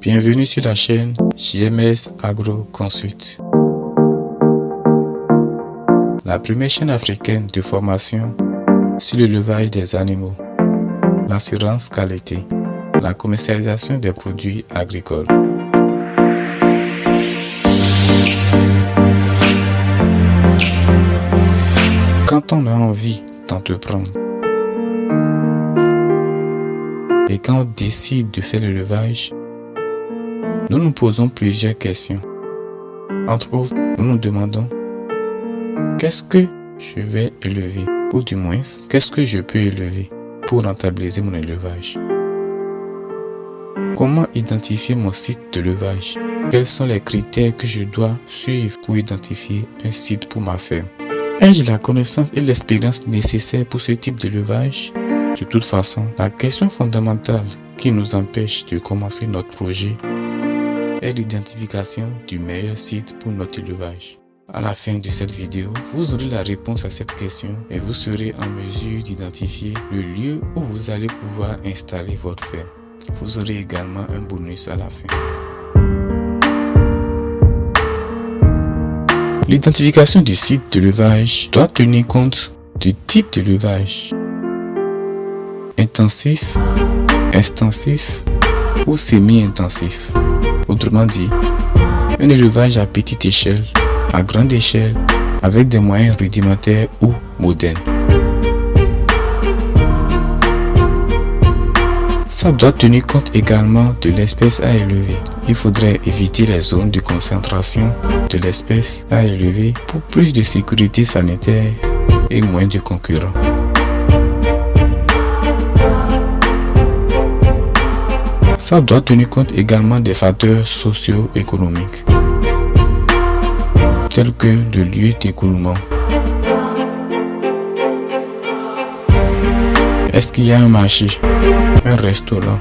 Bienvenue sur la chaîne JMS Agro Consult, la première chaîne africaine de formation sur l'élevage des animaux, l'assurance qualité, la commercialisation des produits agricoles. Quand on a envie d'entreprendre et quand on décide de faire l'élevage, nous nous posons plusieurs questions. Entre autres, nous nous demandons qu'est-ce que je vais élever, ou du moins, qu'est-ce que je peux élever pour rentabiliser mon élevage. Comment identifier mon site d'élevage? Quels sont les critères que je dois suivre pour identifier un site pour ma ferme? Ai-je la connaissance et l'expérience nécessaires pour ce type d'élevage? De toute façon, la question fondamentale qui nous empêche de commencer notre projet est l'identification du meilleur site pour notre élevage. À la fin de cette vidéo, vous aurez la réponse à cette question et vous serez en mesure d'identifier le lieu où vous allez pouvoir installer votre ferme. Vous aurez également un bonus à la fin. L'identification du site d'élevage doit tenir compte du type d'élevage: intensif, extensif ou semi-intensif. Autrement dit, un élevage à petite échelle, à grande échelle, avec des moyens rudimentaires ou modernes. Ça doit tenir compte également de l'espèce à élever. Il faudrait éviter les zones de concentration de l'espèce à élever pour plus de sécurité sanitaire et moins de concurrents. Ça doit tenir compte également des facteurs socio-économiques, tels que le lieu d'écoulement. Est-ce qu'il y a un marché, un restaurant,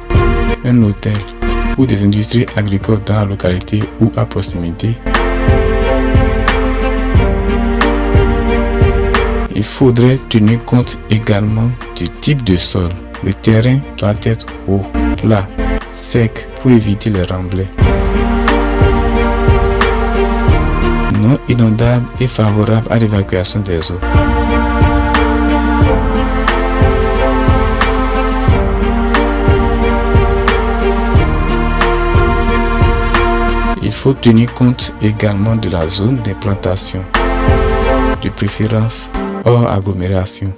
un hôtel ou des industries agricoles dans la localité ou à proximité? Il faudrait tenir compte également du type de sol. Le terrain doit être haut, plat, sec pour éviter les remblais, non inondable et favorable à l'évacuation des eaux. Il faut tenir compte également de la zone d'implantation, de préférence hors agglomération,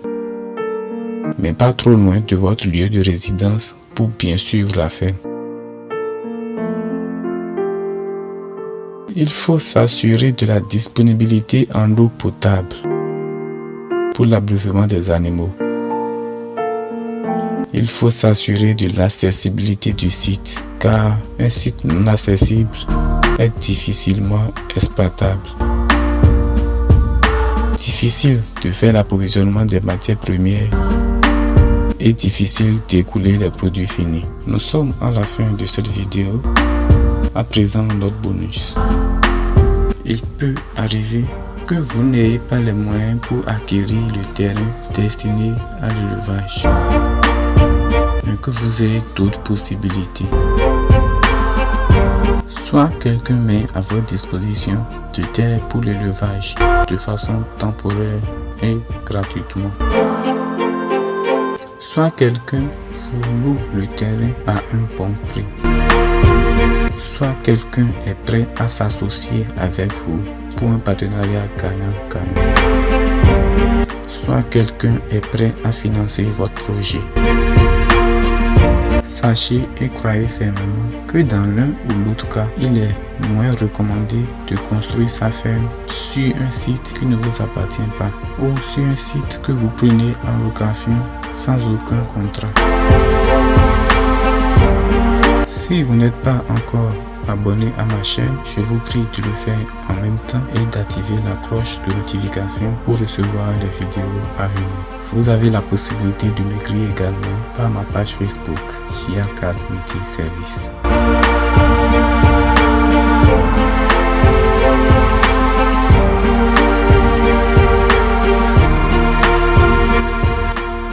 mais pas trop loin de votre lieu de résidence pour bien suivre la ferme. Il faut s'assurer de la disponibilité en eau potable pour l'abreuvement des animaux. Il faut s'assurer de l'accessibilité du site, car un site non accessible est difficilement exploitable. Difficile de faire l'approvisionnement des matières premières et difficile d'écouler les produits finis. Nous sommes à la fin de cette vidéo. À présent, notre bonus. Il peut arriver que vous n'ayez pas les moyens pour acquérir le terrain destiné à l'élevage, mais que vous ayez d'autres possibilités. Soit quelqu'un met à votre disposition du terrain pour l'élevage de façon temporaire et gratuitement. Soit quelqu'un vous loue le terrain à un bon prix. Soit quelqu'un est prêt à s'associer avec vous pour un partenariat gagnant-gagnant. Soit quelqu'un est prêt à financer votre projet. Sachez et croyez fermement que dans l'un ou l'autre cas, il est moins recommandé de construire sa ferme sur un site qui ne vous appartient pas ou sur un site que vous prenez en location sans aucun contrat. Si vous n'êtes pas encore abonné à ma chaîne, je vous prie de le faire en même temps et d'activer la cloche de notification pour recevoir les vidéos à venir. Vous avez la possibilité de m'écrire également par ma page Facebook JA4 Multi Service.